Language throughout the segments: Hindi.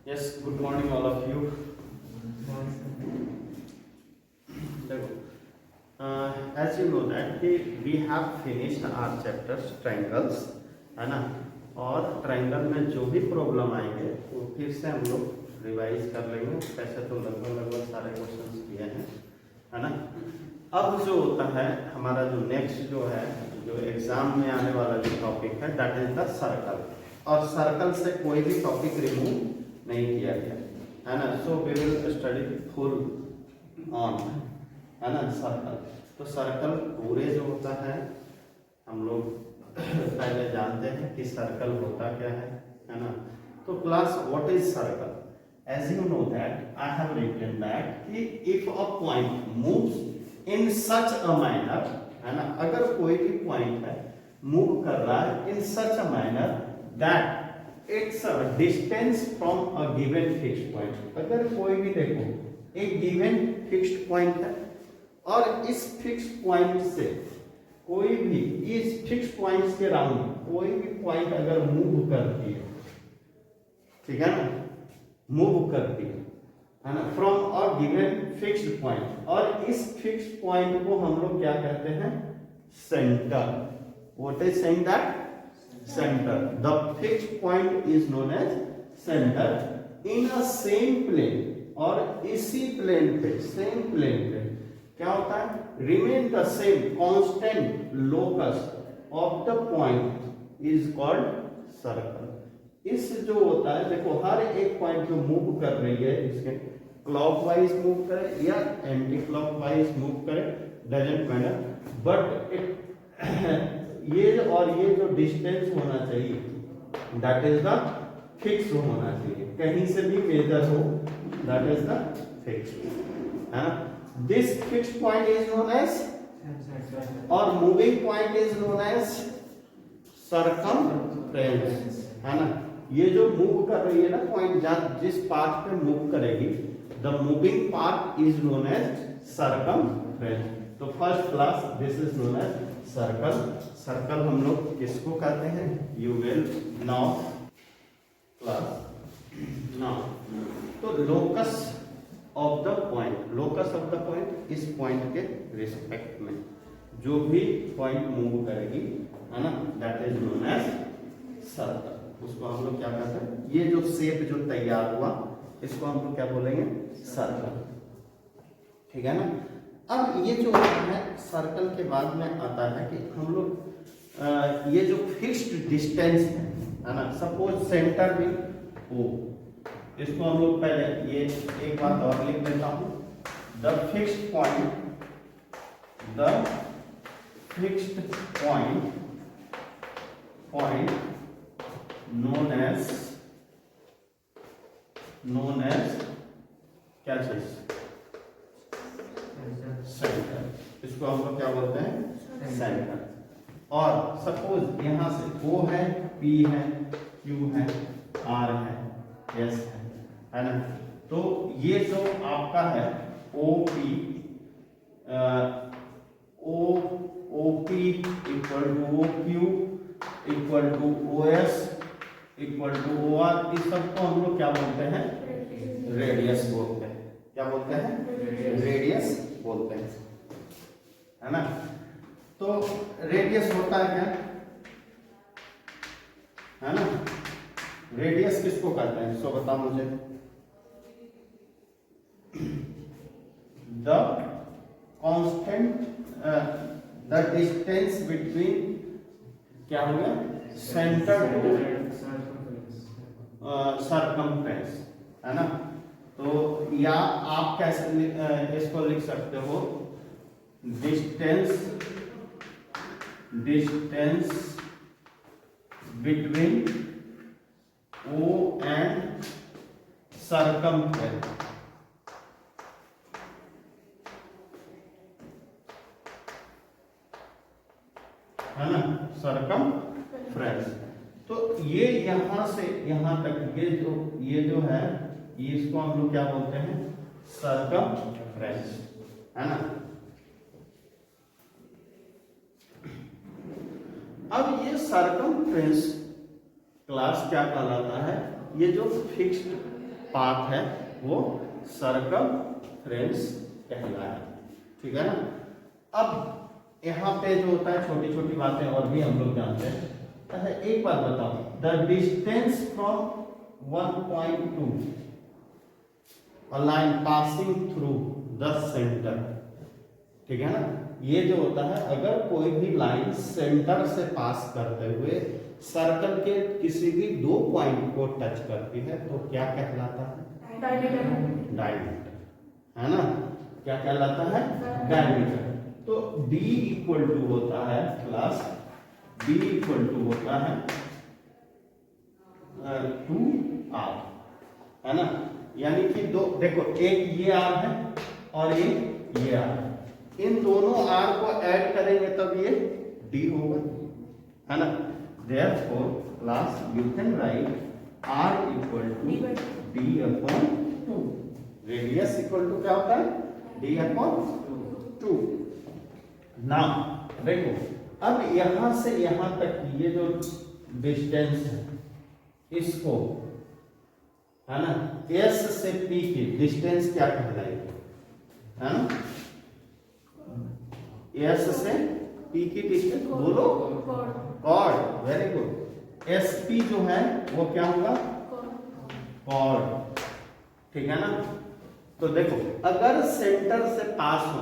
Yes, good morning all of you. देखो, as you know that we have finished our chapters triangles, है ना। और ट्रायंगल में जो भी प्रॉब्लम आएंगे वो फिर से हम लोग रिवाइज कर लेंगे। वैसे तो लगभग सारे क्वेश्चंस किए हैं, है ना। अब जो होता है हमारा जो नेक्स्ट जो एग्जाम में आने वाला जो टॉपिक है दैट इज द सर्कल। और सर्कल से कोई भी टॉपिक रिमूव नहीं किया गया, है ना। So we will study full on, है ना, सर्कल। तो सर्कल पूरे जो होता है हम लोग पहले जानते हैं कि सर्कल होता क्या है ना। तो class what is circle? As you know that I have written that कि if a point moves in such a manner, है ना, अगर कोई भी पॉइंट है मूव कर रहा है in such a manner that it's distance from a given fixed point. अगर कोई भी देखो एक गिवन फिक्स्ड पॉइंट है और इस फिक्स्ड पॉइंट से कोई भी इस फिक्स्ड पॉइंट्स के राउंड कोई भी पॉइंट अगर मूव करती है, ठीक है ना, मूव करती है ना, from a given fixed point, और इस फिक्स्ड पॉइंट को हम लोग क्या कहते हैं? Centre. What is saying that? Centre. The fixed point is known as centre in a same plane. और इसी प्लेन पे, सेम प्लेन पे क्या होता है? Remain the same constant locus of the point is called circle. इस जो होता है देखो हर एक पॉइंट जो मूव कर रही है इसके क्लॉकवाइज मूव करे या एंटी क्लॉकवाइज मूव करे, डजंट मैटर, बट ये जो डिस्टेंस होना चाहिए दैट इज द फिक्स होना चाहिए, कहीं से भी मेजर हो दैट इज द फिक्स, है ना। This fixed point is known as, और moving point is known as circumference, है ना। ये जो मूव कर रही है ना पॉइंट, जिस पाथ पे मूव करेगी the moving part is known as circumference. तो first class this is known as circle. Circle हम लोग किसको कहते हैं? You will now class now. तो locus of the point, locus of the point, इस पॉइंट के रिस्पेक्ट में जो भी पॉइंट मूव करेगी, है ना, that is known as circle. उसको हम लोग क्या कहते हैं? ये जो शेप जो तैयार हुआ इसको हम लोग क्या बोलेंगे? सर्कल, ठीक है ना। अब ये जो होता है सर्कल के बाद में आता है कि हम लोग ये जो फिक्स्ड डिस्टेंस है ना, सपोज सेंटर भी हो, इसको हम लोग पहले ये एक बात और लिख देता हूं। The fixed point, the fixed point known as क्या चीज? सेंटर। इसको हम लोग क्या बोलते हैं? सेंटर। और सपोज यहां से O है, P है, Q है, R है, S है ना। तो ये जो आपका है OP equal to OQ equal to OS equal to OR, इस सबको हम लोग क्या बोलते हैं? रेडियस बोलते हैं। क्या बोलते हैं? रेडियस बोलते हैं, है ना। तो रेडियस होता है क्या, है ना। रेडियस किसको कहते हैं? सो बताओ मुझे। The constant, the distance between, क्या हो गया? सेंटर टू सर्कमफ्रेंस, है ना। तो या आप कैसे इसको लिख सकते हो? Distance between O and circumference, है ना, सर्कमफ्रेंस। तो ये यहां से यहां तक ये जो है इसको हम लोग क्या बोलते हैं? सर्कमफ्रेंस, है ना। अब ये सर्कमफ्रेंस क्लास क्या कहलाता है? ये जो फिक्स्ड पाथ है वो सर्कमफ्रेंस कहलाया। ठीक है ना। अब यहाँ पे जो होता है छोटी छोटी बातें और भी हम लोग जानते हैं। अच्छा एक बात बताओ, the distance from 1 point to a line passing through the center, ठीक है ना। ये जो होता है, अगर कोई भी लाइन सेंटर से पास करते हुए सर्कल के किसी भी 2 पॉइंट को टच करती है तो क्या कहलाता है? डायमीटर, है ना। क्या कहलाता है? डायमीटर। तो d इक्वल टू होता है प्लस d इक्वल टू होता है 2r, है ना। यानी कि दो, देखो एक ये r है और एक ये r है, इन दोनों r को ऐड करेंगे तब ये d होगा, है ना। therefore plus you can write r equal to d upon 2, radius equal to क्या होता है? d upon 2। नाउ देखो, अब यहां से यहां तक ये जो डिस्टेंस है इसको, है ना, S से P की डिस्टेंस क्या कहलाएगी? है ना, S से P की डिस्टेंस बोलो, कॉर्ड। Very good. SP जो है वो क्या होगा? कॉर्ड। ठीक है ना। तो देखो अगर सेंटर से पास हो,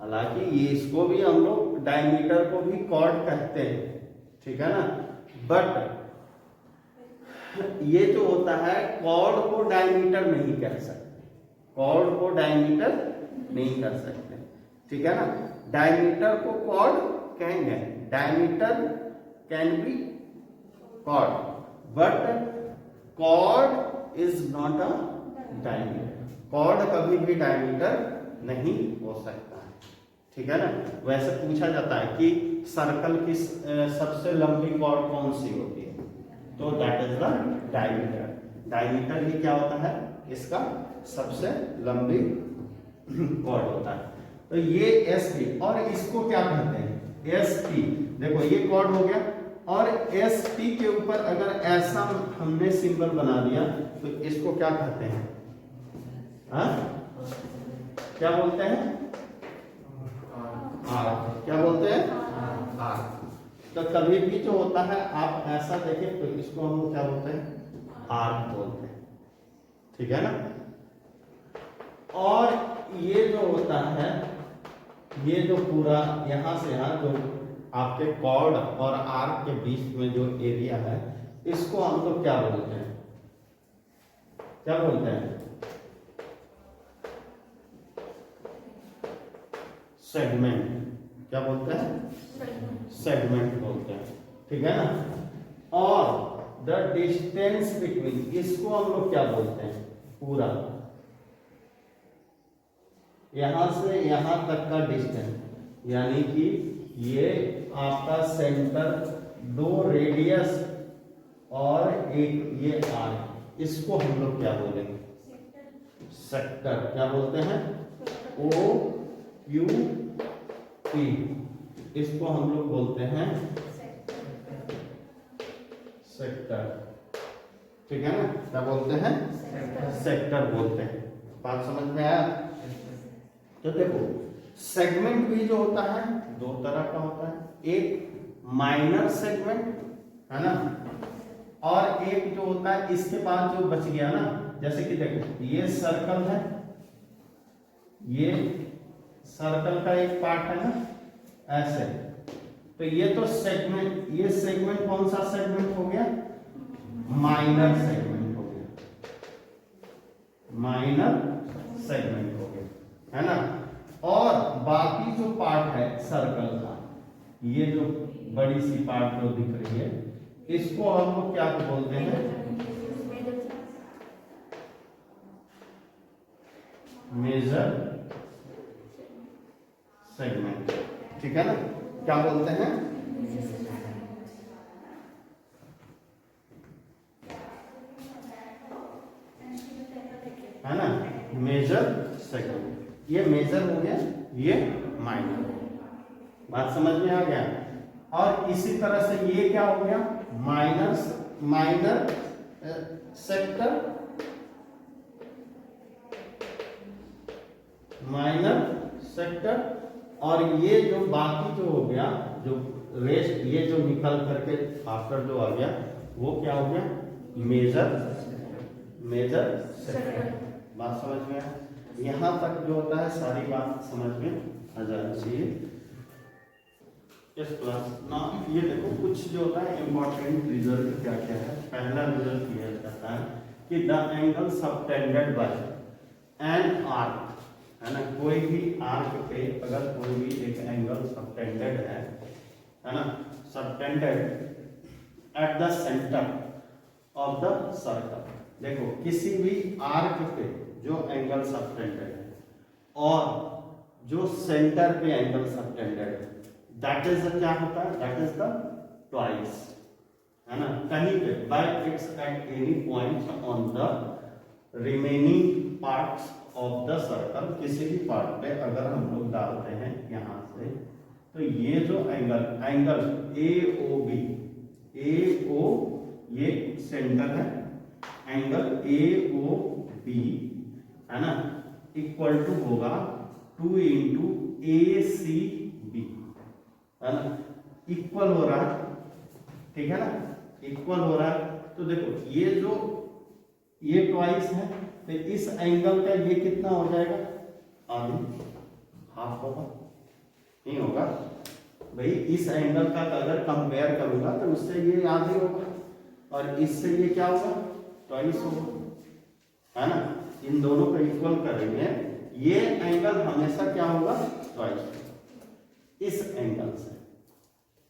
हालांकि ये इसको भी हम लोग डायमीटर को भी कॉर्ड कहते हैं, ठीक है ना, बट ये जो होता है कॉर्ड को डायमीटर नहीं कह सकते, कॉर्ड को डायमीटर नहीं कर सकते, ठीक है ना। डायमीटर को कॉर्ड कहेंगे, diameter can be chord, but chord is not a diameter. Chord कभी भी डायमीटर नहीं हो सकता है, ठीक है ना। वैसे पूछा जाता है कि सर्कल की सबसे लंबी कॉर्ड कौन सी होती है, तो that is the diameter. Diameter ही क्या होता है? इसका सबसे लंबी कॉर्ड होता है। तो ये SP, और इसको क्या कहते हैं? SP। देखो ये कॉर्ड हो गया, और SP के ऊपर अगर ऐसा हमने सिंबल बना दिया तो इसको क्या कहते हैं? हाँ, क्या बोलते हैं? आर्क। क्या बोलते हैं? आर्क। तो कभी भी जो होता है आप ऐसा देखें तो इसको हम क्या बोलते हैं? आर्क बोलते हैं, ठीक है ना। और ये जो होता है, ये जो पूरा यहां से यहां जो आपके कॉर्ड और आर्क के बीच में जो एरिया है, इसको हम लोग क्या बोलते हैं? क्या बोलते हैं? सेगमेंट। क्या बोलते हैं? सेगमेंट बोलते हैं, ठीक है ना। और द डिस्टेंस बिटवीन, इसको हम लोग क्या बोलते हैं? पूरा यहां से यहां तक का डिस्टेंस, यानी कि ये आपका सेंटर, 2 रेडियस और एक ये आर्क, इसको हम लोग क्या बोलेंगे? सेक्टर। क्या बोलते हैं? OUP, इसको हम लोग बोलते हैं सेक्टर, ठीक है ना। क्या बोलते हैं? सेक्टर बोलते हैं। बात समझ में आया? तो देखो सेगमेंट भी जो होता है 2 तरह का होता है, एक माइनर सेगमेंट, है ना, और एक जो होता है इसके बाद जो बच गया ना, जैसे कि देखो ये सर्कल है, ये सर्कल का एक पार्ट है ना, ऐसे, तो ये तो सेगमेंट, ये सेगमेंट कौन सा सेगमेंट हो गया? माइनर सेगमेंट हो गया, माइनर सेगमेंट हो गया, है ना। और बाकी जो पार्ट है सर्कल का, ये जो बड़ी सी पार्ट जो दिख रही है, इसको हम लोग क्या बोलते हैं? मेजर सेगमेंट, ठीक है ना। क्या बोलते हैं? है ना, मेजर सेगमेंट। ये मेजर हो गया, ये माइनर हो गया। बात समझ में आ गया। और इसी तरह से ये क्या हो गया? माइनर सेक्टर, माइनर सेक्टर, और ये जो बाकी जो हो गया, जो रेस्ट ये जो निकल करके आफ्टर जो आ गया वो क्या हो गया, मेजर सेक्टर। बात समझ में आया? यहाँ तक जो होता है सारी बात समझ में आ जानी चाहिए। यस क्लास ना, ये देखो कुछ जो होता है इंपॉर्टेंट रिजल्ट क्या क्या है। पहला रिजल्ट ये कहता है कि the angle subtended bye an arc, है ना, कोई भी आर्क पे अगर कोई भी एक एंगल सबटेंडेड है ना, subtended at the centre of the circle. देखो किसी भी आर्क पे जो एंगल सबटेंडेड है और जो सेंटर पे एंगल सबटेंडेड है, दैट इज क्या होता है, दैट इज द ट्वाइस, है ना, कहीं पे bye its at any point on the remaining parts of the circle. किसी भी पार्ट पे अगर हम लोग डालते हैं यहां से, तो ये जो एंगल ए ओ बी, ये सेंटर है, एंगल ए ओ बी, है ना, इक्वल टू होगा 2 इंटू ए सी बी, है ना, इक्वल हो रहा है, ठीक है ना, इक्वल हो रहा है। तो देखो ये ट्वाइस है, तो इस एंगल का ये कितना हो जाएगा, आधी, हाफ होगा, नहीं होगा भाई। इस एंगल का अगर कंपेयर करूंगा तो उससे ये आधी होगा और इससे ये क्या होगा, ट्वाइस होगा, है ना। इन दोनों को इक्वल करेंगे, ये एंगल हमेशा क्या होगा, ट्वाइस, इस एंगल से,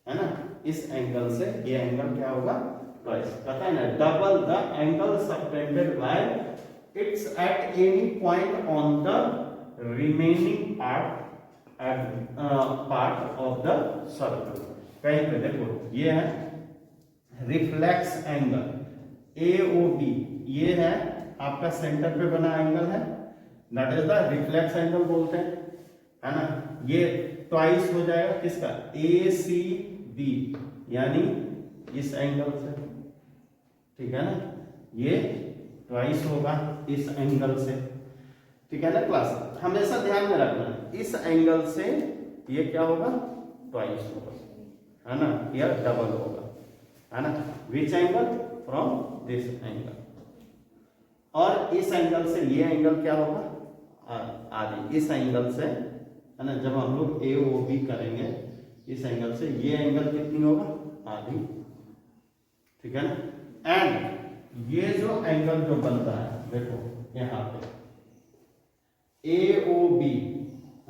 है ना, इस एंगल से ये एंगल क्या होगा, ट्वाइस। पता है ना, double the angle subtended by its at any point on the remaining part of the circle. कहीं पे देखो ये है reflex angle A O B, ये है आपका सेंटर पे बना एंगल है, that is the reflex angle बोलते हैं, है ना। ये ट्वाइस हो जाएगा किसका, ए सी बी, यानी इस एंगल से, ठीक है ना, ये ट्वाइस होगा इस एंगल से, ठीक है ना क्लास। हमेशा ध्यान में रखना इस एंगल से ये क्या होगा, ट्वाइस होगा, है ना, या डबल होगा, है ना। Which angle, from this angle, और इस एंगल से ये एंगल क्या होगा, आधी, इस एंगल से, है ना, जब हम लोग ए ओ बी करेंगे इस एंगल से ये एंगल कितनी होगा, आधी, ठीक है ना। एंड ये जो एंगल जो बनता है देखो यहाँ पे ए ओ बी,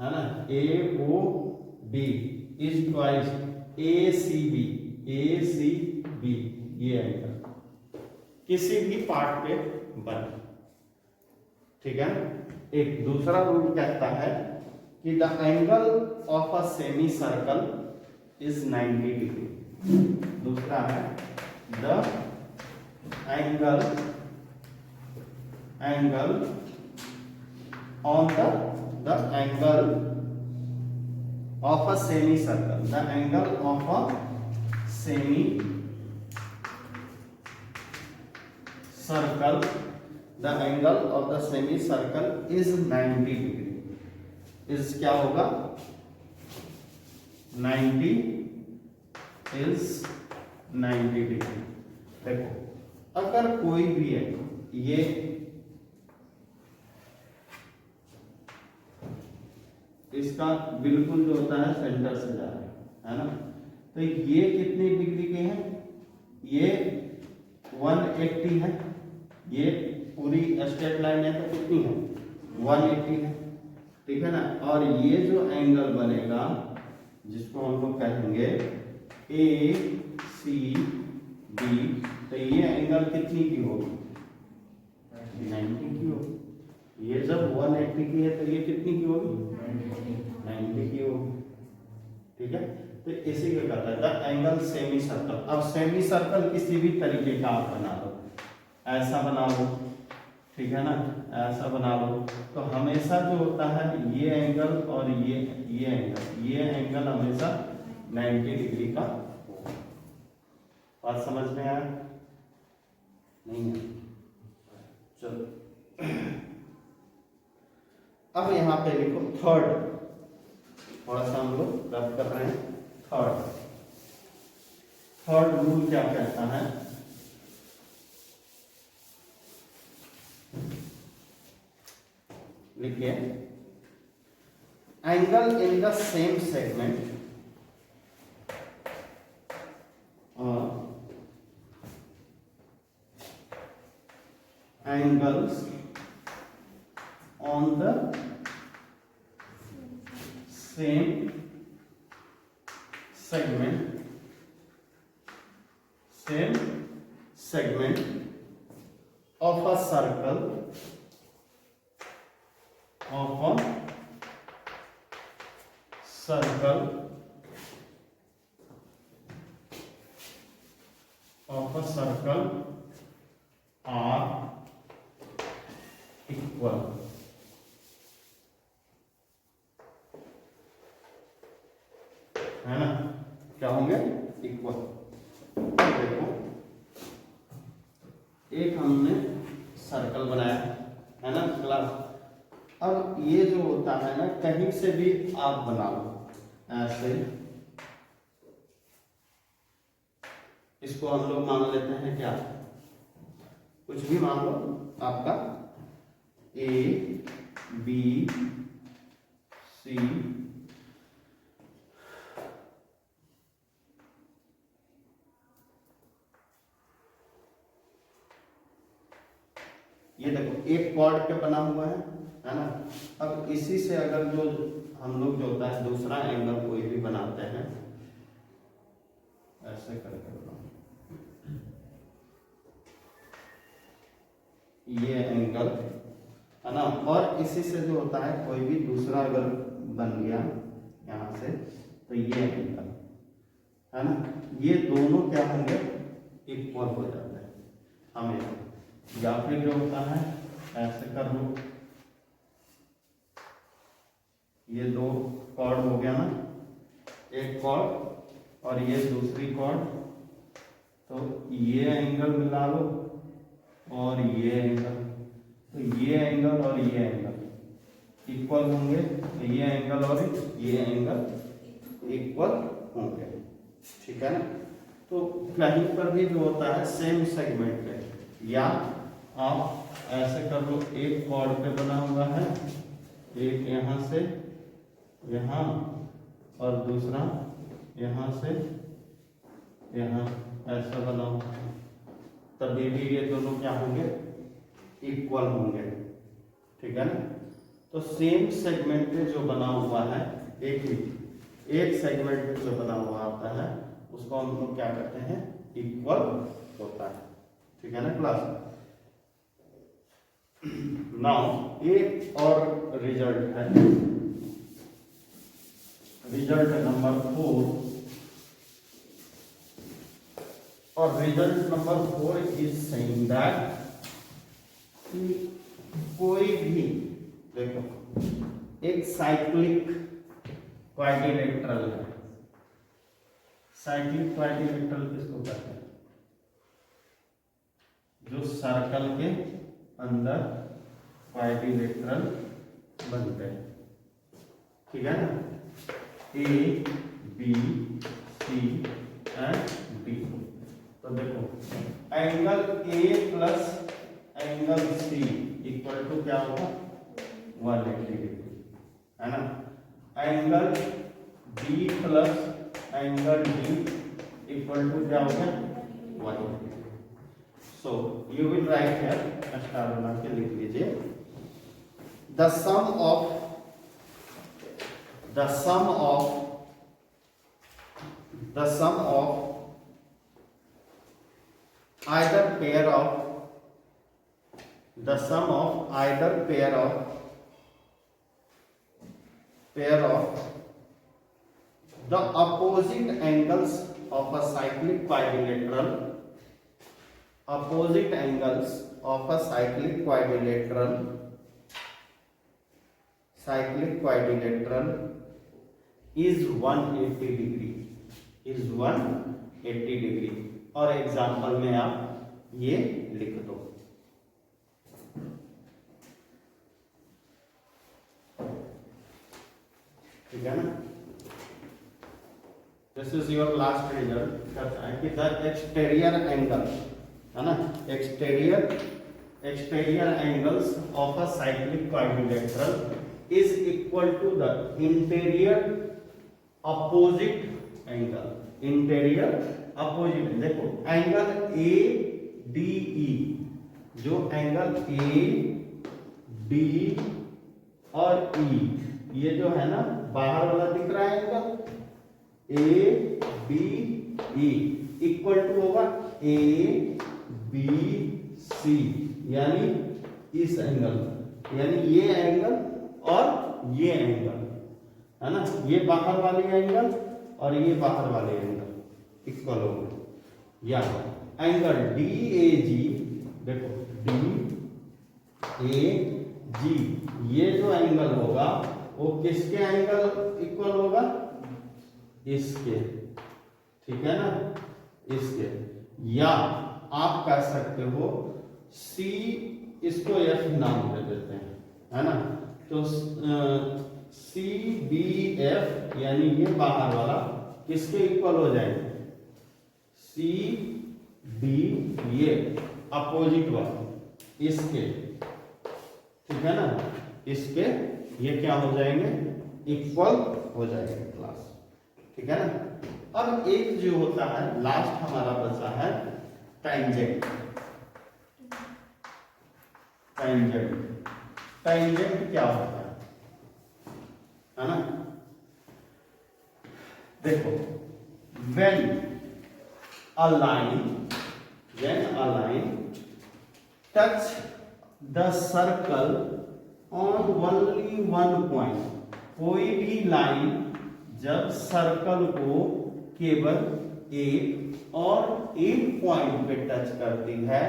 है ना, A O B is twice A C B, ये एंगल किसी भी पार्ट पे बन, ठीक है। एक दूसरा रूल कहता है कि the angle of a semi circle is 90 degree. दूसरा है the angle on the angle of a semi circle, the angle of a semi circle, the angle of the semi circle is 90 degree, is क्या होगा, 90 इज 90 डिग्री। देखो अगर कोई भी है, ये इसका बिल्कुल जो होता है सेंटर से जा रहा है ना, तो ये कितनी डिग्री के हैं, ये 180 है, ये पूरी स्ट्रेट लाइन है तो कितनी है, 180 है, ठीक है ना। और ये जो एंगल बनेगा जिसको हम लोग कहेंगे ए सी बी, तो ये एंगल कितनी की होगी, 90 की होगी। ये जब 180 की है तो ये कितनी की होगी, 90 की होगी, ठीक है। तो इसी को कहता है द एंगल सेमी सर्कल। अब सेमी सर्कल किसी भी तरीके का आप बना लो, ऐसा बना लो, ठीक है ना, ऐसा बना लो, तो हमेशा जो होता है ये एंगल और ये एंगल हमेशा 90 डिग्री का होगा। बात समझ में आया, नहीं है, चलो अब यहाँ पे लिखो थर्ड, थोड़ा सा हम लोग रफ कर रहे हैं। थर्ड रूल क्या कहता है, लिखिए angle in the same segment angles on the same segment of a circle are equal। है ना, क्या होंगे, इक्वल। देखो एक हमने सर्कल बनाया है ना क्लास। अब ये जो होता है ना, कहीं से भी आप बना लो ऐसे, इसको हम लोग मान लेते हैं क्या, कुछ भी मान लो आपका ए बी सी ये देखो एक कॉर्ड पे बना हुआ है ना। अब इसी से अगर जो हम लोग जो होता है दूसरा एंगल कोई भी बनाते हैं, ऐसे करके बनाओ, ये एंगल है ना, और इसी से जो होता है कोई भी दूसरा अगर बन गया यहाँ से, तो ये एंगल है ना, ये दोनों क्या होंगे, इक्वल हो जाते हैं हमेशा। या फिर जो होता है ऐसे कर लो, ये दो कॉर्ड हो गया ना, एक कॉर्ड और ये दूसरी कॉर्ड, तो ये एंगल मिला लो और ये एंगल, तो ये एंगल और ये एंगल इक्वल होंगे, तो ये एंगल और ये एंगल इक्वल होंगे, ठीक है ना। तो कहीं पर भी जो होता है सेम सेगमेंट पे, या आप ऐसे कर लो, एक कॉर्ड पे बना हुआ है, एक यहाँ से यहाँ और दूसरा यहाँ से यहाँ, ऐसा बना हुआ है, तभी भी ये दोनों क्या होंगे, इक्वल होंगे, ठीक है ना। तो सेम सेगमेंट पे जो बना हुआ है, एक सेगमेंट पे जो बना हुआ आता है, उसको हम लोग क्या कहते हैं, इक्वल होता है, ठीक है ना क्लास। नाउ एक और रिजल्ट है, रिजल्ट नंबर 4, और result number 4 is saying that कोई भी, देखो एक साइक्लिक क्वाड्रिलेटरल है। साइक्लिक क्वाड्रिलेटरल किसको कहते हैं, जो सर्कल के अंदर क्वाड्रिलेटरल बनते हैं, ठीक है ना, A B C and D. तो देखो angle A plus angle C equal to क्या होगा, 180 डिग्री, है ना। Angle B plus angle D equal to क्या होगा, 180 degree. So you will write here, star बना के लिख लीजिए, the sum of either pair of the sum of either pair of the opposite angles of a cyclic quadrilateral is 180 degree। और एग्जाम्पल में आप ये लिख दो, ठीक है ना। This is your last result, कहता है कि द एक्सटीरियर एंगल, है ना, exterior angles of a cyclic quadrilateral is equal to the interior opposite angle. Interior opposite, देखो एंगल ए डी ई, जो एंगल ए डी और ई, ये जो है ना बाहर वाला दिख रहा है angle A B E, equal to होगा ए बी सी, यानी इस एंगल, यानी ये एंगल और ये एंगल, है ना, ये बाहर वाले एंगल और ये बाहर वाले एंगल इक्वल हो गए। या एंगल डी ए जी, देखो डी ए जी, ये जो एंगल होगा वो किसके एंगल इक्वल होगा, इसके, ठीक है ना, इसके। या आप कह सकते हो सी, इसको एफ नाम दे देते हैं, है ना, तो सी बी एफ, यानी ये बाहर वाला किसके इक्वल हो जाएंगे, सी डी, ये अपोजिट वाला इसके, ठीक है ना, इसके ये क्या हो जाएंगे, इक्वल हो जाएंगे क्लास, ठीक है ना। अब एक जो होता है लास्ट हमारा बचा है टेंजेंट। टेंजेंट क्या होता है ना, देखो when a line touch the circle on only one point, कोई भी लाइन जब सर्कल को केवल एक और एक पॉइंट पे टच करती है,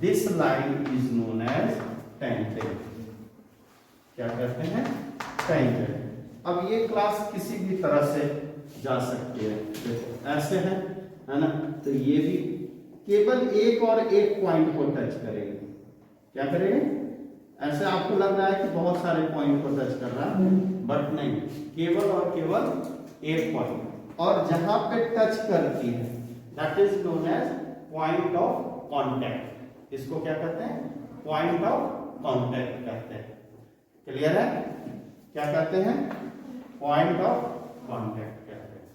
this line is known as tangent. क्या कहते हैं, टेंजेंट। अब ये क्लास किसी भी तरह से जा सकती है, देखो ऐसे है ना, तो ये भी केवल एक और एक पॉइंट को टच करेंगे। क्या करेंगे, ऐसे आपको लग रहा है कि बहुत सारे पॉइंट को टच कर रहा है, बट नहीं, केवल और केवल एक पॉइंट, और जहां पे टच करती है that is known as point of contact. इसको क्या कहते हैं, पॉइंट ऑफ कांटेक्ट कहते हैं। क्लियर है, क्या कहते हैं, पॉइंट ऑफ कांटेक्ट कहते हैं।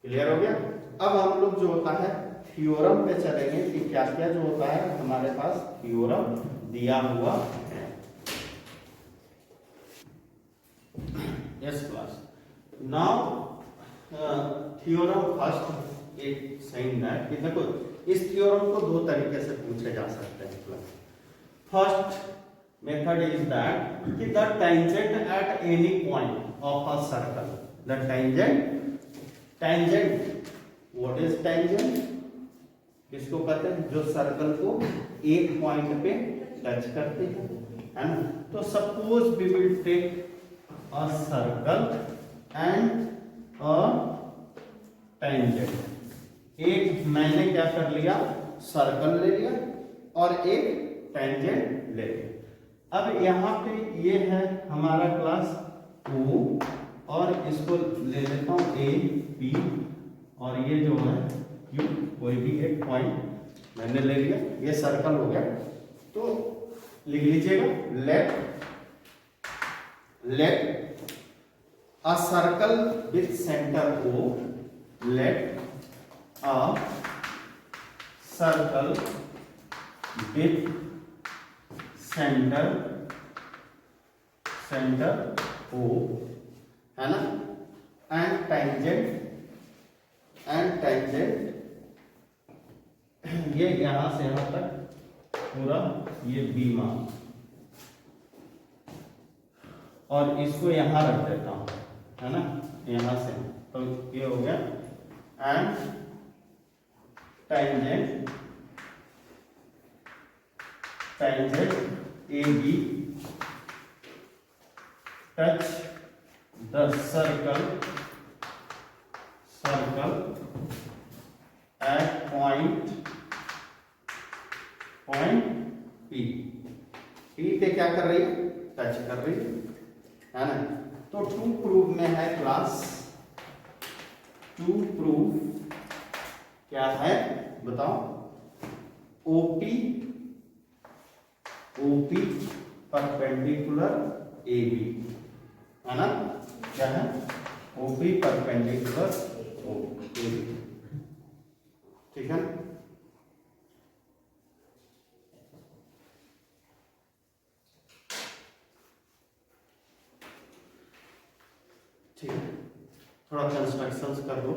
क्लियर हो गया। अब हम लोग जो होता है थ्योरम पे चलेंगे कि क्या क्या जो होता है हमारे पास थ्योरम दिया हुआ है। Yes class, now theorem first एक सेइंग दैट कि देखो इस थ्योरम को दो तरीके से पूछे जा सकते हैं class. First method is that कि the tangent at any point of a circle, the tangent what is tangent, किसको कहते हैं, जो सर्कल को एक पॉइंट पे टच करते हैं, है ना। तो suppose we will take a circle and a tangent. एक मैंने क्या कर लिया, सर्कल ले लिया और एक टेंजेंट ले लिया। अब यहाँ पे ये है हमारा क्लास O और इसको ले लेता हूँ A P और ये जो है Q, कोई भी एक पॉइंट मैंने ले लिया, ये सर्कल हो गया। तो लिख लीजिएगा, let a circle with centre O, let a circle with centre O, है ना, एंड टेंजेंट ये यहां से यहां तक पूरा ये B मान, और इसको यहां रख देता हूं, है ना, यहां से, तो ये हो गया and tangent AB touch the circle at point P पे क्या कर रही है, टच कर रही है ना। तो टू प्रूव में है क्लास, टू प्रूव क्या है बताओ, ओपी परपेंडिकुलर AB है ना, क्या है ओपी परपेंडिकुलर AB, ठीक है। ठीक है, थोड़ा कंस्ट्रक्शंस कर दो।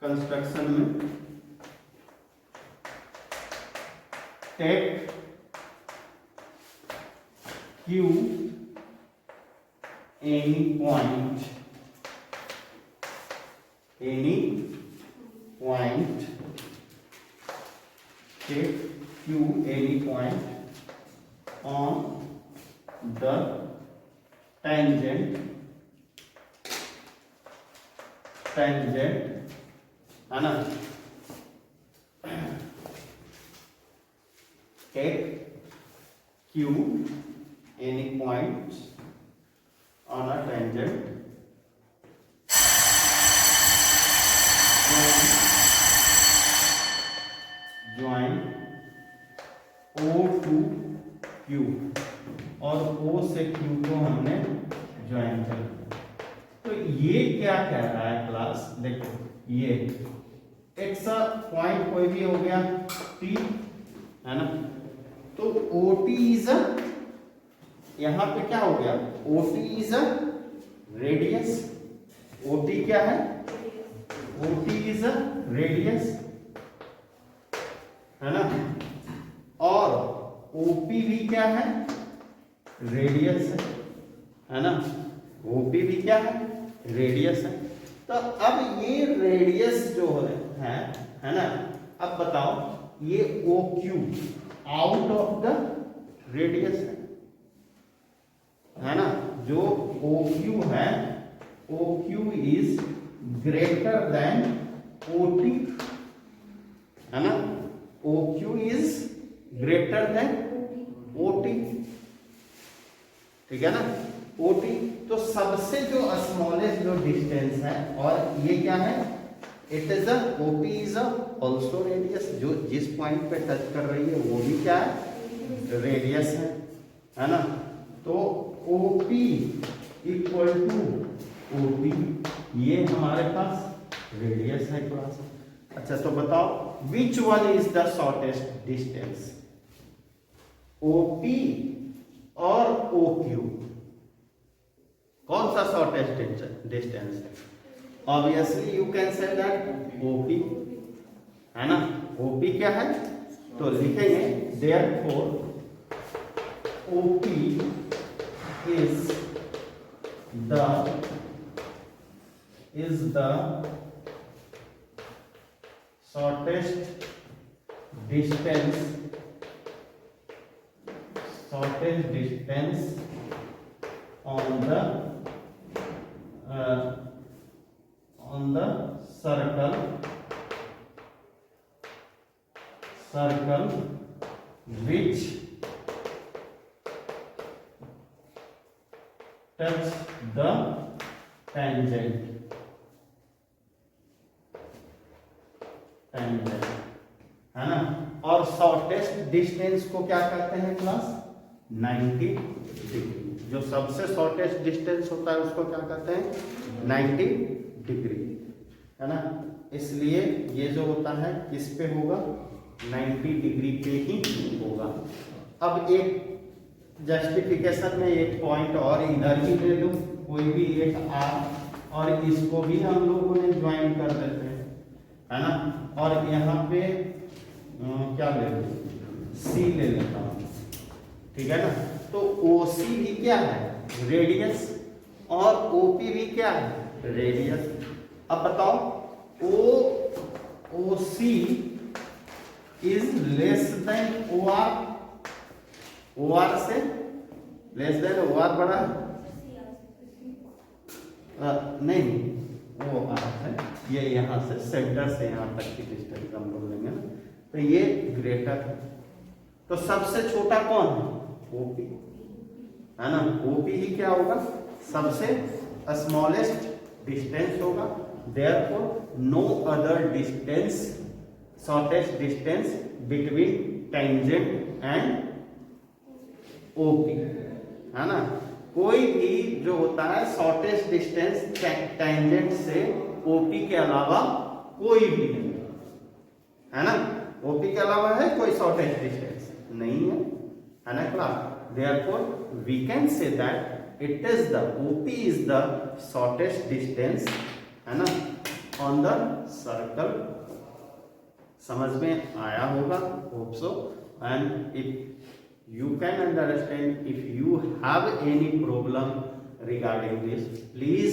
कंस्ट्रक्शन में take Q any point take Q any point on the tangent है ना, take Q any point on a tangent join O to Q, और O से Q को हमने ज्वाइन कर दिया। तो ये क्या कह रहा है क्लास, देखो ये एक सा पॉइंट कोई भी हो गया P है ना, तो OT इज अ, यहां पे क्या हो गया, OT is a radius, OT क्या है, OT इज अ रेडियस है ना, और OP भी क्या है, रेडियस है ना, OP भी क्या है, रेडियस है। तो अब ये रेडियस जो है ना, अब बताओ ये OQ out of the radius है ना, जो OQ है, OQ is greater than OT है ना, OQ is greater than OT, ठीक है ना, OT। तो सबसे जो स्मॉलेस्ट जो डिस्टेंस है, और ये क्या है, it is a OP is also radius, जो जिस पॉइंट पे टच कर रही है वो भी क्या है, रेडियस है ना। तो OP इक्वल टू OP, ये हमारे पास रेडियस है क्लास। अच्छा तो बताओ which one is the shortest distance, OP और OQ, कौन सा शॉर्टेस्ट डिस्टेंस है? Obviously you can say that OP है ना, OP क्या है, तो लिखेंगे therefore OP is the shortest distance on the circle which touch the tangent है ना, और शॉर्टेस्ट डिस्टेंस को क्या कहते हैं क्लास, 90 डिग्री। जो सबसे शॉर्टेस्ट डिस्टेंस होता है उसको क्या कहते हैं, 90 डिग्री है ना। इसलिए ये जो होता है किस पे होगा, 90 डिग्री पे ही होगा। अब एक जस्टिफिकेशन में एक पॉइंट और इधर ही ले लो, कोई भी एक R, और इसको भी हम लोगों ने ज्वाइन कर देते हैं है ना, और यहाँ पे क्या ले लो, C ले लेता हूँ, ठीक है ना। तो OC भी क्या है, रेडियस, और OP भी क्या है, रेडियस। अब बताओ OC is less than OR, OR से लेस देन OR बड़ा है, नहीं वो है, ये यहाँ से सेंटर से यहाँ तक की डिस्टेंस हम लोग लेंगे ना, तो ये ग्रेटर तो सबसे छोटा कौन है? ओपी, है ना। ओपी ही क्या होगा? सबसे स्मॉलेस्ट डिस्टेंस होगा। Therefore no other distance, shortest distance between tangent and OP, है ना। कोई भी जो होता है शॉर्टेस्ट डिस्टेंस टेंजेंट से ओपी के अलावा कोई भी नहीं है ना। ओपी के अलावा है कोई शॉर्टेस्ट डिस्टेंस नहीं है ना class. Therefore we can say that it is the OP is the shortest distance, है ना, ऑन द सर्कल। समझ में आया होगा, hope so. And if you can understand, if you have any problem regarding this, please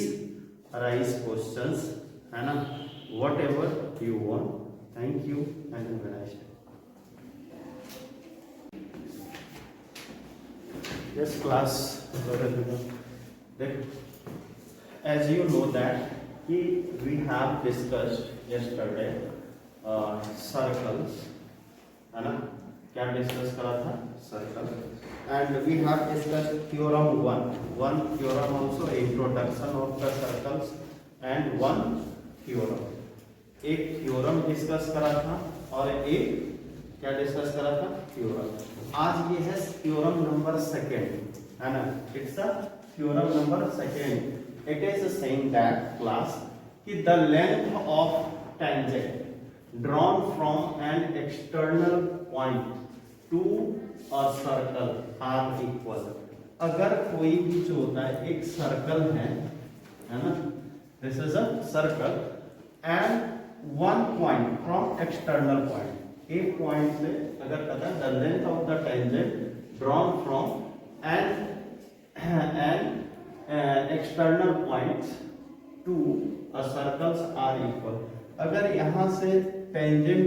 raise questions, है ना, whatever you want. Thank you and have a nice day. Yes class, as you know that we have discussed yesterday circles, है ना। क्या डिस्कस करा था? Circle. And we have discussed theorem one theorem also, introduction of the circles and one theorem. एक थ्योरम डिस्कस करा था और एक क्या डिस्कस करा था? थ्योरम। आज ये है थ्योरम नंबर सेकेंड, है ना। It's a theorem number second. It is saying that class कि the length of tangent drawn from an external point to a circle are equal. अगर कोई भी जो होता है एक सर्कल है ना, this is a circle and one point from external point, एक पॉइंट से अगर कहता है the length of the tangent drawn from an external point to a circles are equal. अगर यहां से टेंजेंट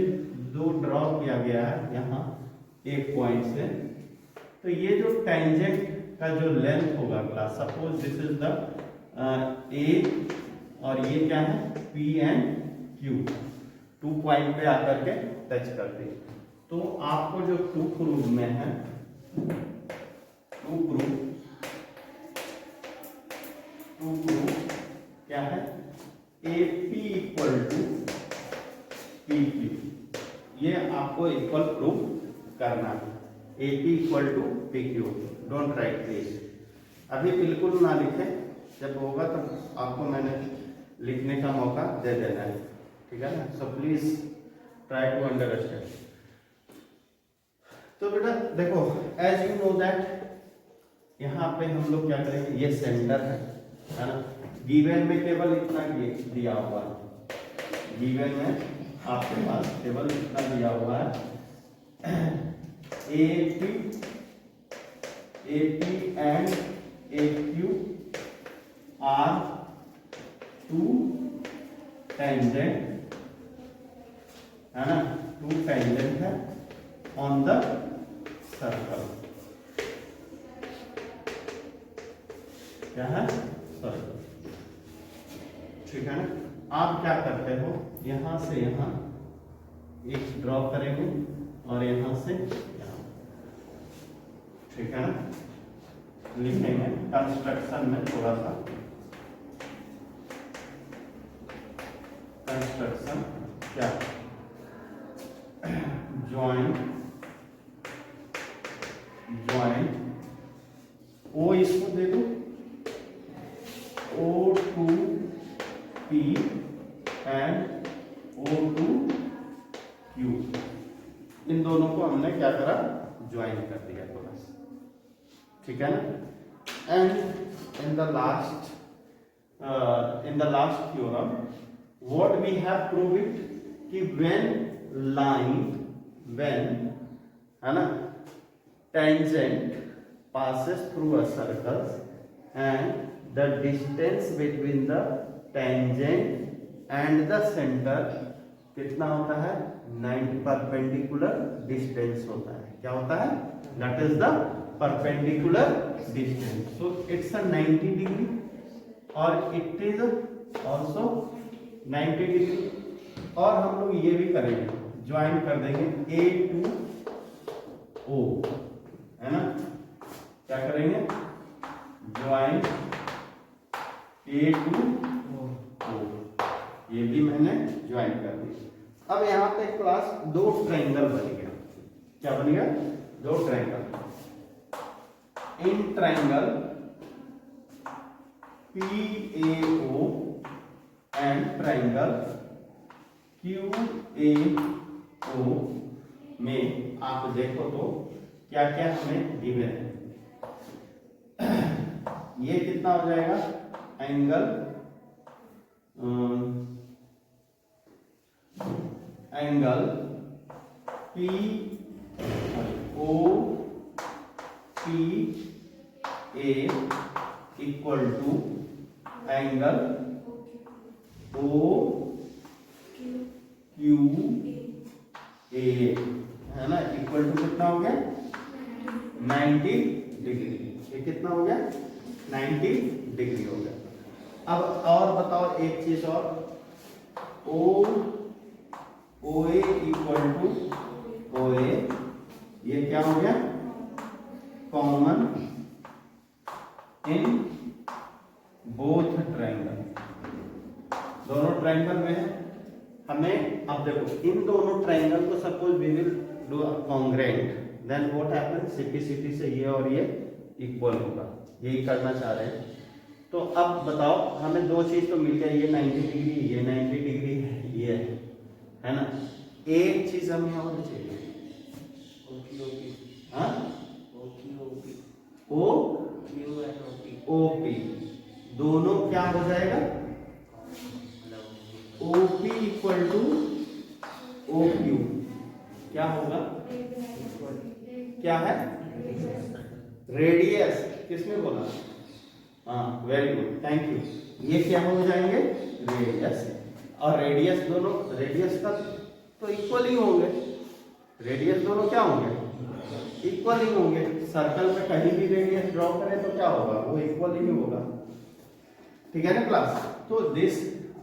जो ड्रॉ किया गया है यहाँ एक पॉइंट से, तो ये जो टेंजेंट का जो लेंथ होगा class, suppose this is the ए और ये क्या है? पी एंड क्यू, 2 पॉइंट पे आकर के टच करते हैं। तो आपको जो प्रूफ रूल में है, टू प्रूफ क्या है? AP इक्वल टू PQ, ये आपको इक्वल प्रूफ करना है। AP equal to PQ, don't write please. अभी बिल्कुल ना लिखें, जब होगा तो आपको मैंने लिखने का मौका दे देना है, ठीक है ना। So please try to understand. तो बेटा देखो, एज यू नो दैट यहाँ पे हम लोग क्या करेंगे, ये सेंटर है ना। गिवन में केवल इतना दिया हुआ है, गिवन में आपके पास केवल इतना दिया हुआ है, AP and AQ are 2 tangent, है ना, 2 टेंजेंट है ऑन द सर्कल। क्या है? सर्कल, ठीक है ना। आप क्या करते हो, यहां से यहां एक ड्रॉ करेंगे और यहां से यहां, ठीक है ना। लिखेंगे कंस्ट्रक्शन में थोड़ा सा, कंस्ट्रक्शन क्या? ज्वाइंट ओ इसको दे दो, O2P एंड O2Q, इन दोनों को हमने क्या करा? ज्वाइन कर दिया थोड़ा सा, ठीक है ना। And in the last theorem what we have prove it कि when है ना tangent passes through a circle and the distance between the tangent and the center कितना होता है? 90 परपेंडिकुलर डिस्टेंस होता है। क्या होता है? that is the perpendicular distance, so it's a 90 degree और it is also 90 डिग्री। और हम लोग ये भी करेंगे, ज्वाइन कर देंगे A2 ओ, है ना, क्या करेंगे, ज्वाइन ए टू ओ, ये भी मैंने ज्वाइन कर दी। अब यहाँ पे क्लास दो ट्रायंगल बन गया, क्या बन गया, दो triangle. In triangle PAO and triangle QAO में आप देखो तो क्या क्या हमें गिवन है। ये कितना हो जाएगा, angle angle POPA equal to angle OQA, है ना, इक्वल टू कितना हो गया, 90 डिग्री। ये कितना हो गया, 90 डिग्री हो गया। अब और बताओ एक चीज और, OA इक्वल टू OA, ये क्या हो गया, कॉमन इन बोथ ट्रायंगल, दोनों ट्रायंगल में है। हमें अब देखो इन दोनों ट्रायंगल को suppose we will do congruent, then what happen, CP से ये और ये इक्वल होगा, यही करना चाह रहे हैं। तो अब बताओ हमें दो चीज तो मिल गया, ये 90 डिग्री, ये 90 डिग्री, ये है ना, एक चीज हमें और चाहिए, हाँ, OP, दोनों क्या हो जाएगा, OP इक्वल टू OQ, क्या होगा, क्या है, रेडियस, किसने बोला, हाँ वेरी गुड, थैंक यू। ये क्या हो जाएंगे, रेडियस, और रेडियस दोनों, रेडियस का तो इक्वल ही होंगे, रेडियस दोनों क्या होंगे, इक्वल ही होंगे। सर्कल में कहीं भी रेडियस ड्रॉ करें तो क्या होगा, वो इक्वल ही होगा, ठीक है ना क्लास। तो दिस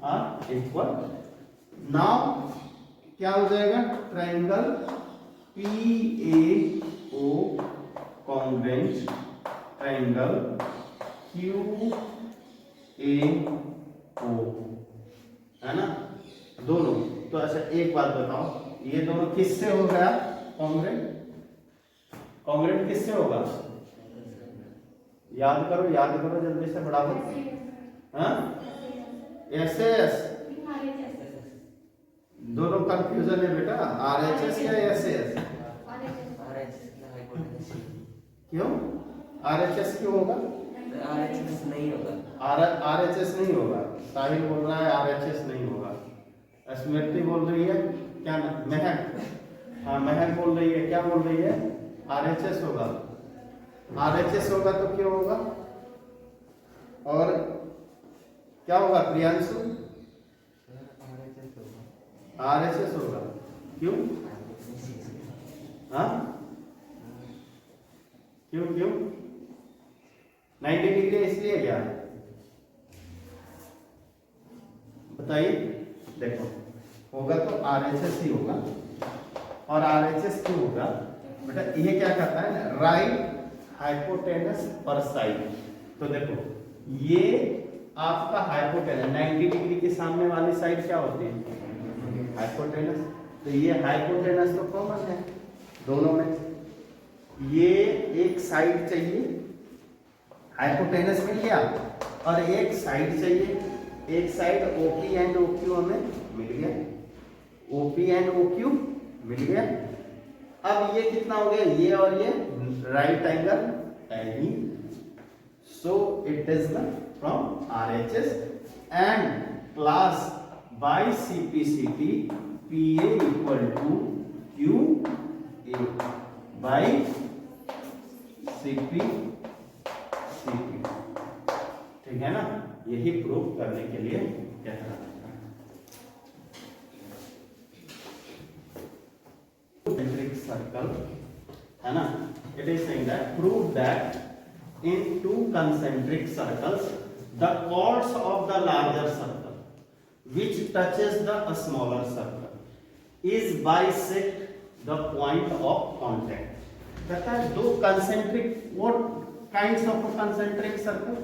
आर इक्वल। नाउ क्या हो जाएगा, triangle PAO congruent triangle QAO, है ना, दोनों। तो अच्छा एक बात बताओ, ये दोनों किससे हो गया कॉन्ग्रेंट, कॉन्ग्रेंट किससे होगा, याद करो जल्दी से, बराबर, हाँ, SS, दोनों कंफ्यूजन है बेटा, RHS या SS, क्यों RHS क्यों होगा, RHS नहीं होगा, साहिल बोल रहा है RHS नहीं होगा, स्मृति बोल रही है, क्या महक, हाँ महक बोल रही है, क्या बोल रही है, RHS होगा, RHS होगा तो क्यों होगा, और क्या होगा प्रियांशु, RHS होगा, क्यों, हाँ क्यों 90 डिग्री इसलिए क्या, बताइए, देखो होगा तो RHS ही होगा, और RHS क्यों होगा बेटा, ये क्या करता है ना, राइट हाइपोटेनस पर साइड। तो देखो ये आपका हाइपोटेनस, 90 डिग्री के सामने वाली साइड क्या होती है, हाइपोटेनस, तो ये हाइपोटेनस तो कॉमन है दोनों में, ये एक साइड चाहिए, हाइपोटेनस मिल गया, और एक साइड चाहिए, एक साइड OP एंड OQ हमें मिल गया, OP एंड OQ मिल गया। अब ये कितना हो गया, ये और ये right angle any, so it is the from RHS and class by CP PA equal to QA by CP, ठीक है ना, यही प्रूव करने के लिए कह रहा था। Concentric circle, है ना, it is saying that prove that in two concentric circles the chords of the larger circle which touches the smaller circle is bisect the point of contact। कहता है दो concentric, what kinds of concentric circle.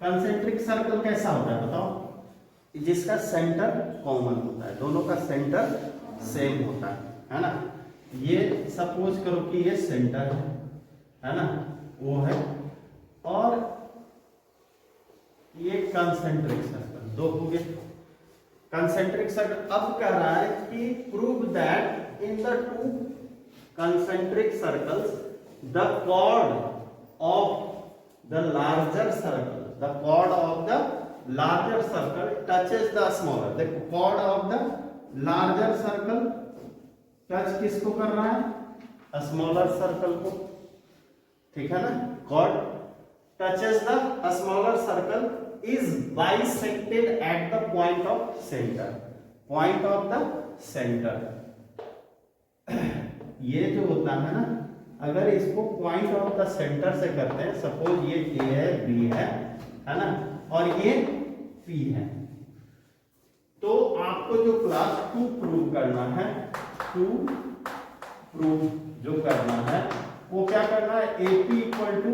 Concentric circle कैसा होता है बताओ, जिसका सेंटर कॉमन होता है, दोनों का सेंटर सेम होता है ना। ये सपोज करो कि ये सेंटर है ना, वो है, और ये कंसेंट्रिक सर्कल, दो हो गए कंसेंट्रिक सर्कल। अब कह रहा है कि prove that in the two concentric circles the chord of the larger circle, the chord of the larger circle touches the smaller। देखो chord of the larger circle touch किसको कर रहा है, स्मॉलर सर्कल को, ठीक है ना। chord touches the smaller circle is bisected at the point of center, point of the center। ये जो होता है ना, अगर इसको पॉइंट ऑफ द सेंटर से करते हैं, सपोज ये ए है, बी है ना, और ये पी है, तो आपको जो क्लास 2 प्रूव करना है, 2 प्रूव जो करना है वो क्या करना है, AP इक्वल टू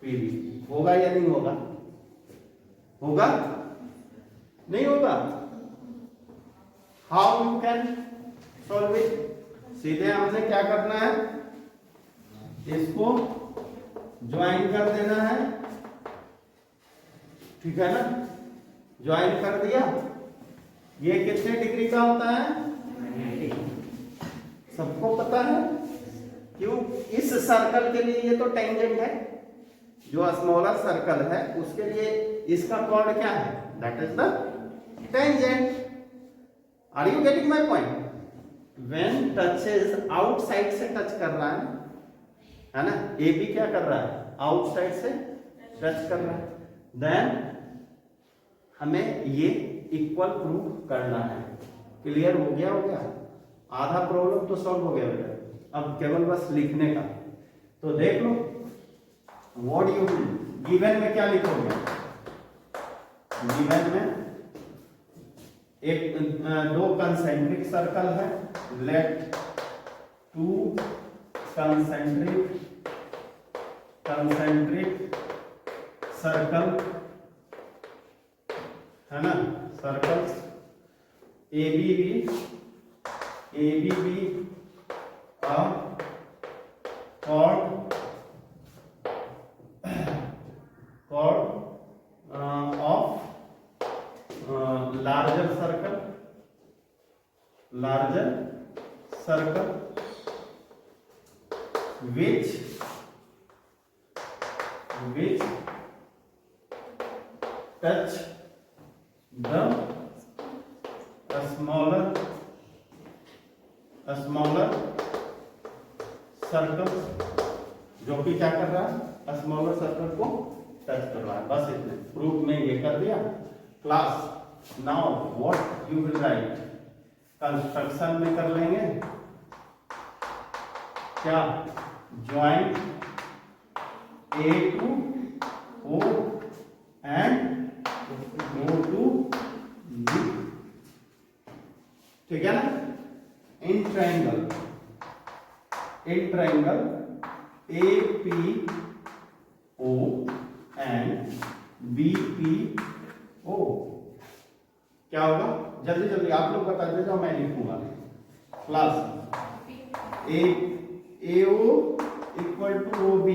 पीबी। होगा या नहीं होगा, होगा नहीं होगा। How you can solve it, सीधे हमने क्या करना है, इसको ज्वाइन कर देना है, ठीक है ना। ज्वाइन कर दिया, ये कितने डिग्री का होता है, सबको पता है। क्यों, इस सर्कल के लिए ये तो टेंजेंट है, जो स्मॉलर सर्कल है उसके लिए इसका कॉर्ड क्या है, that is the tangent. Are you getting my point. When touches outside से टच कर रहा है ना, ए बी क्या कर रहा है, आउटसाइड से टच कर रहा है, देन हमें ये इक्वल प्रूव करना है। क्लियर हो गया, हो गया, आधा प्रॉब्लम तो सॉल्व हो गया बेटा, अब केवल बस लिखने का। तो देख लो व्हाट यू गिवन में क्या लिखोगे, गिवन में एक दो कंसेंट्रिक सर्कल है, लेट टू कंसेंट्रिक सर्कल है ना, circles ABB a chord of larger circle which touch the smaller circle, जो कि क्या कर रहा है, स्मॉलर सर्कल को टच कर रहा है। बस इतने प्रूफ में ये कर दिया class. Now what you will right, construction में कर लेंगे क्या, join A to O and O to B, ठीक है ना। In triangle APO and BPO क्या होगा, जल्दी जल्दी आप लोग बता दे, मैं लिखूंगा। Class AO equal to OB,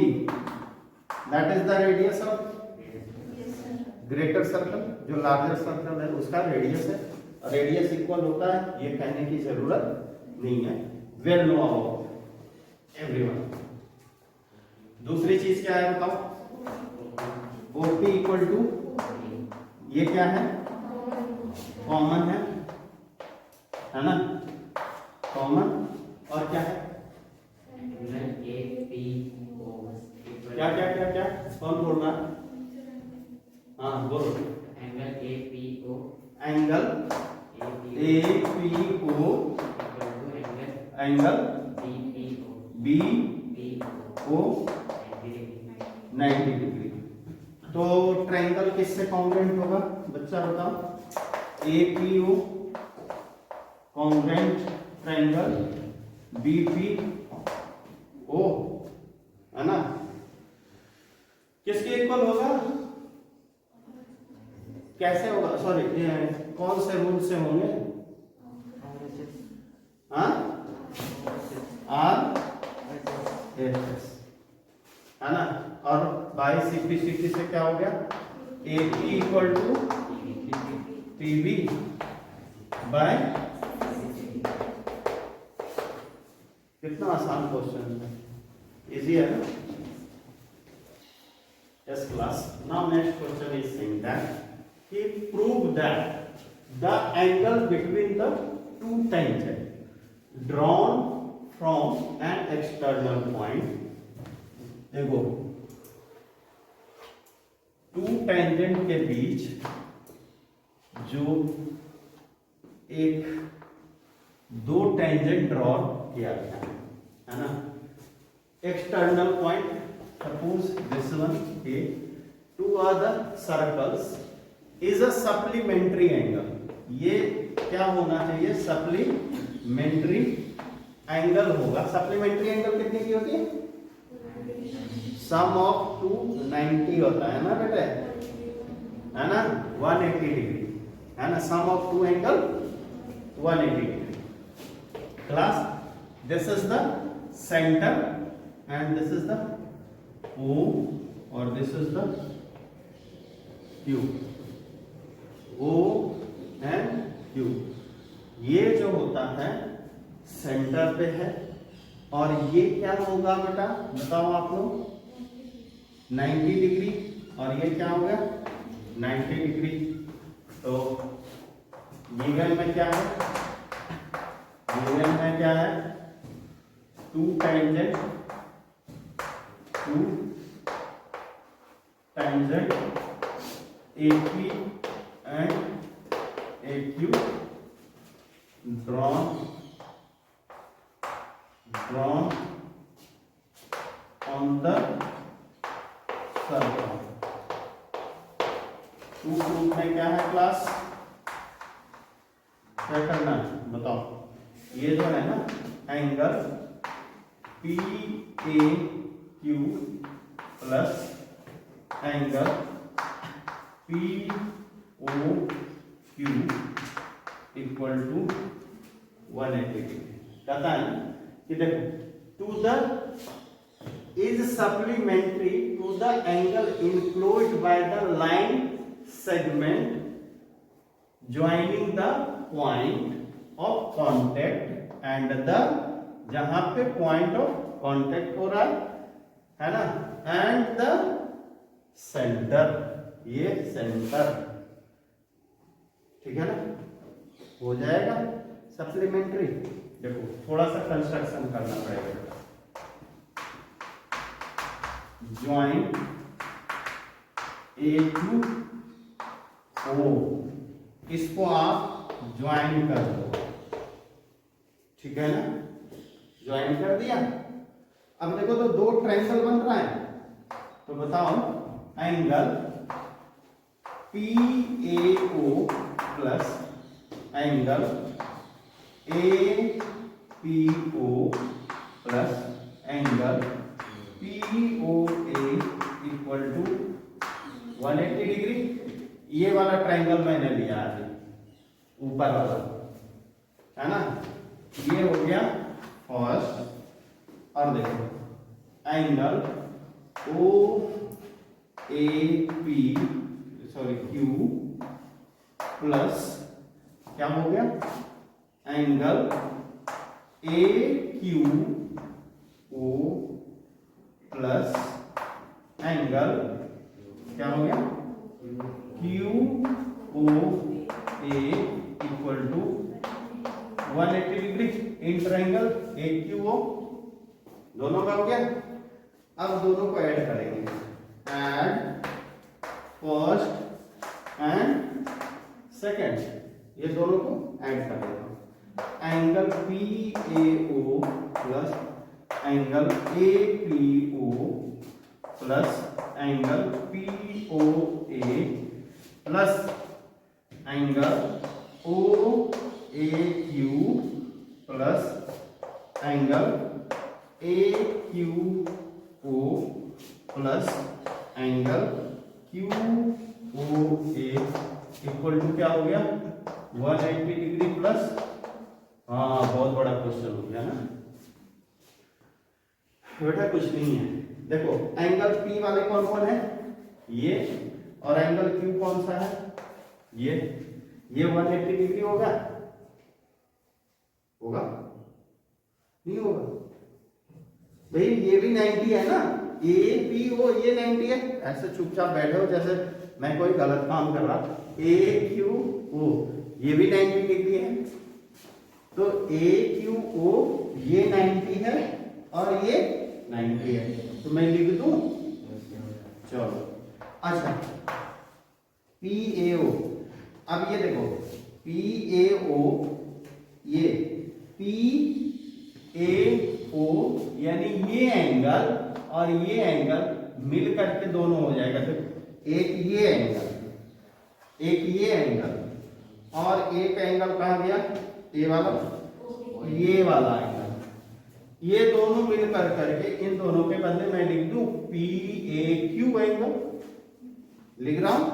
that is the radius of greater circle, जो लार्जर सर्कल है उसका रेडियस है। रेडियस इक्वल होता है, ये कहने की जरूरत नहीं है, वेल नो अबाउट एवरीवन। दूसरी चीज क्या है बताओ, OP इक्वल टू, ये क्या है, कॉमन है ना, कॉमन, और क्या है, क्या क्या क्या क्या, कौन बोल रहा है, हाँ बोलो, angle APO angle BPO 90 degree. तो ट्रायंगल किससे कॉन्ग्रुएंट होगा बच्चा बताओ, APO कॉन्ग्रुएंट ट्रायंगल BPO कैसे होगा, सॉरी कौन से रूल से होंगे, हाँ आर एस एस, है ना। और बाई सीपी से क्या हो गया, A P equal to T B by, कितना आसान क्वेश्चन है, इजी है ना। Yes class. Now next question is saying that he proved that the angle between the two tangents drawn from an external point, देखो टू टेंजेंट के बीच जो एक दो टेंजेंट ड्रॉ किया गया है ना, external point, suppose this one A, two other circles is a supplementary angle, ये क्या होना चाहिए, सप्लीमेंट्री एंगल होगा। सप्लीमेंट्री एंगल कितने की होती है, सम ऑफ 290 होता है ना बेटे, है ना 180 डिग्री, है ना, sum of two angle 180 degree. Class this is the centre and this is the O और this is the Q, O and Q, ये जो होता है सेंटर पे है, और ये क्या होगा बेटा बताओ आप लोग, 90 डिग्री, और ये क्या होगा 90 डिग्री। तो गिवन में क्या है, गिवन में क्या है, two tangent AP and AQ drawn on the circle। To proof में क्या है क्लास, क्या करना है बताओ, ये जो है ना angle PAQ plus angle POQ equal to 180 degree. कहता है कि देखो to the is supplementary to the angle enclosed by the line segment joining the point of contact and the, जहां पे पॉइंट ऑफ कॉन्टेक्ट हो रहा है ना, एंड द सेंटर, ये सेंटर, ठीक है ना, हो जाएगा सप्लीमेंट्री। देखो थोड़ा सा कंस्ट्रक्शन करना पड़ेगा, ज्वाइन A टू O, इसको आप ज्वाइन कर दो, ठीक है ना, ज्वाइन कर दिया। अब देखो तो दो ट्रायंगल बन रहा है, तो बताओ angle PAO plus angle APO plus angle POA equal to 180 degree. ये वाला ट्रायंगल मैंने लिया है ऊपर वाला, है ना, ये हो गया फर्स्ट। और देखो एंगल Q प्लस क्या हो गया, एंगल AQO प्लस एंगल क्या हो गया QOA equal to 180 degree in triangle AQO, दोनों का हो गया। अब दोनों को ऐड करेंगे, ऐड फर्स्ट एंड सेकेंड, ये दोनों को ऐड कर देगा, angle PAO plus angle APO plus angle POA plus angle OAQ plus angle AQO plus angle QOA equal to क्या हो गया 180 डिग्री प्लस, हाँ बहुत बड़ा क्वेश्चन हो गया ना बेटा, कुछ नहीं है। देखो एंगल P वाले कौन कौन है, ये, और एंगल Q कौन सा है, ये 180 डिग्री होगा, होगा नहीं होगा भाई, ये भी 90 है ना, APO ये 90 है। ऐसे चुपचाप बैठे हो जैसे मैं कोई गलत काम कर रहा। AQO ये भी 90 डिग्री है, तो AQO ये 90 है और ये 90 है, तो मैं लिख दूं, चलो। अच्छा PAO, अब ये देखो PAO, ये PAO यानी ये एंगल और ये एंगल मिल करके दोनों हो जाएगा, तो एक ये एंगल, एक ये एंगल, और एक एंगल कहा गया ये वाला, ये वाला एंगल, ये दोनों मिल कर करके इन दोनों के बदले मैं लिख दूं PAQ एंगल, लिख रहा हूं।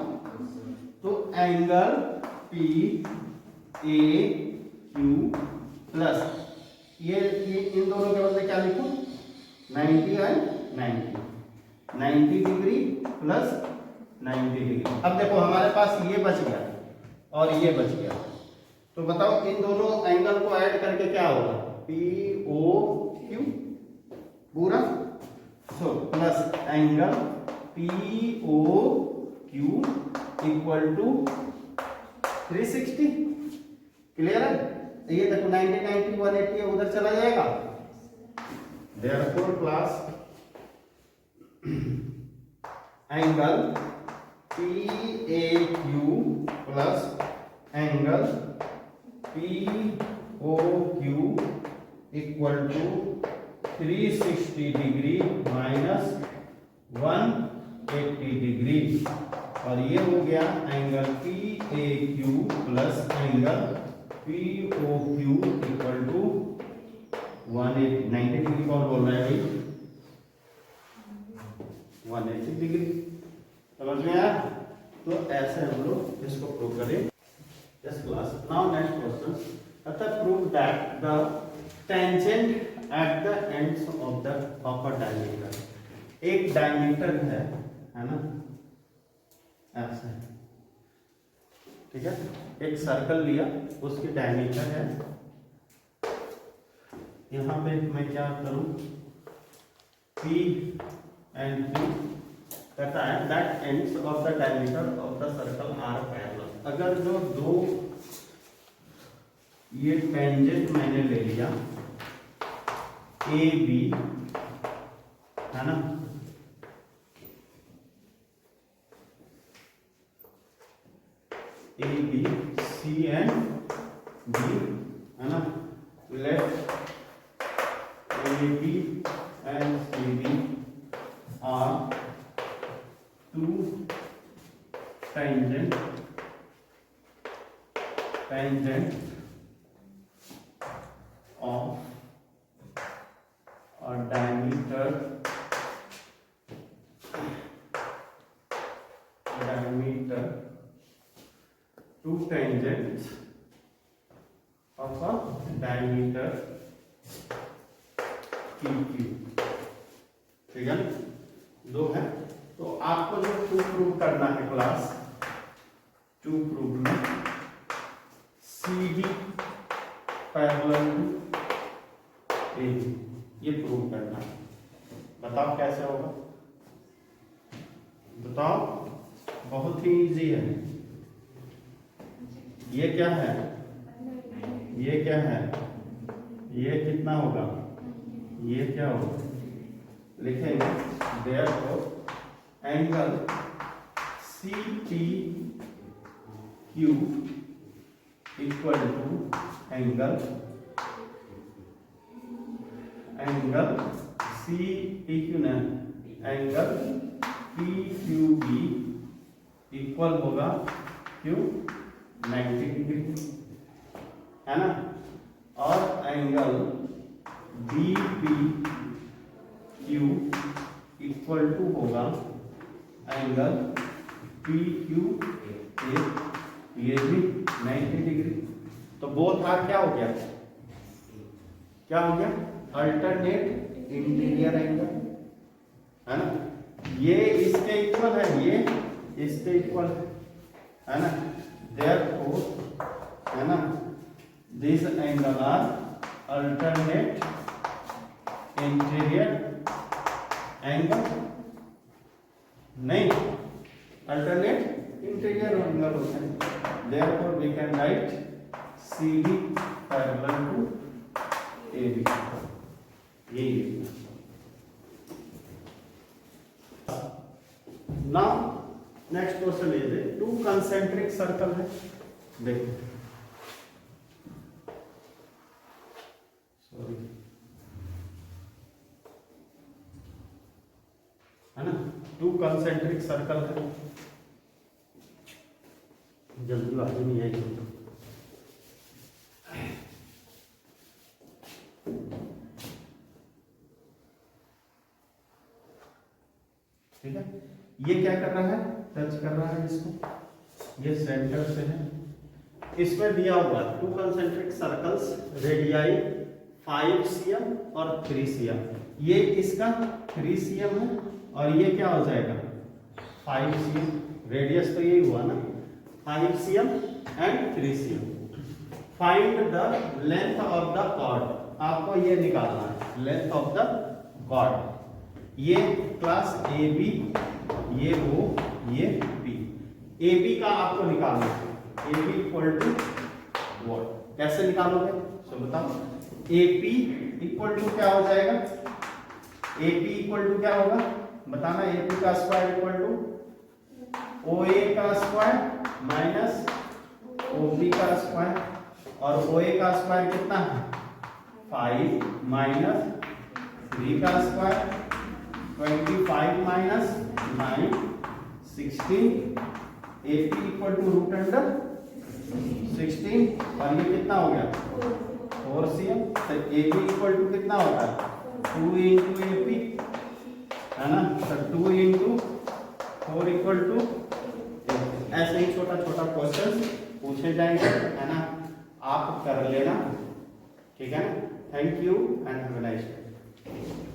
तो एंगल PAQ प्लस ये इन दोनों के बदले क्या लिखूं 90 है 90 डिग्री प्लस 90 डिग्री। अब देखो हमारे पास ये बच गया और ये बच गया, तो बताओ इन दोनों एंगल को ऐड करके क्या होगा POQ पूरा, so plus angle POQ equal to 360। Clear है, ये देखो 90 90 180 उधर चला जाएगा, therefore class angle PAQ plus angle POQ equal to 360 degree minus 180 degree, और ये हो गया angle PAQ plus angle POQ equal to 90 degree. कौन बोल रहा है भाई 180 डिग्री, समझ में आया? तो ऐसे हम लोग इसको प्रूव करें। Yes class. Now next question. Let us prove that the tangent at the ends of a diameter. एक डायमीटर है ना, ऐसे, ठीक है, एक सर्कल लिया, उसकी डायमीटर है, यहाँ पे मैं क्या करूं P and Q कहता है that ends of the diameter of the circle are parallel। अगर जो दो ये टेंजेंट मैंने ले लिया AB है ना, AB C and B है ना, let AB and CD are two tangent of a diameter two tangents of a diameter PQ, ठीक है, दो है। तो आपको जो टू प्रूव करना है क्लास, टू प्रूव में CD पैरेलल टू AB, ये प्रूव करना है। बताओ कैसे होगा, बताओ, बहुत ही इजी है। ये क्या है, ये क्या है, ये कितना होगा, ये क्या होगा, लिखेंगे therefore angle CPQ equal to angle CPQ ना, एंगल PQB इक्वल होगा क्यों 90 डिग्री है ना, और एंगल BPQ इक्वल टू होगा एंगल PQA ये भी 90 डिग्री। तो बोथ आर क्या हो गया, क्या हो गया, अल्टरनेट इंटीरियर एंगल, है ना। ये इसके इक्वल है, ये इसके इक्वल है ना। देयरफॉर, है ना, this angle are alternate interior angle, नहीं अल्टरनेट इंटीरियर एंगल होता है। Therefore we can write CD parallel to AB। ये now next question is two concentric circle है, देखो सॉरी, है ना, टू कंसेंट्रिक सर्कल है, जल्दीबाजी नहीं आएगी तो ठीक है। ये क्या कर रहा है, टच कर रहा है इसको, ये सेंटर से है। इसमें दिया हुआ two concentric circles, radii 5 cm और 3 cm। ये इसका 3 cm है और ये क्या हो जाएगा 5 cm। रेडियस तो यही हुआ ना, 5 cm and 3 cm। Find the length of the chord, आपको ये निकालना है लेंथ ऑफ द कॉर्ड। ये क्लास AB, ये O, ये B। AB का आपको निकालना है, AB इक्वल टू व्हाट, कैसे निकालोगे सो बताओ। AP इक्वल टू क्या हो जाएगा, AP इक्वल टू क्या होगा बताना। AP का स्क्वायर इक्वल टू OA का स्क्वायर माइनस OB का स्क्वायर, और OA का स्क्वायर कितना है 5 माइनस 3 का square 25 minus 9 16। AP equal to root under 16 और ये कितना हो गया 4 cm। तो AB इक्वल टू कितना होता है 2 इंटू AP, है ना। तो 2 इंटू 4 इक्वल टू, ऐसे ही छोटा छोटा क्वेश्चन पूछे जाएंगे, है ना, आप कर लेना, ठीक है ना। Thank you and have a nice day.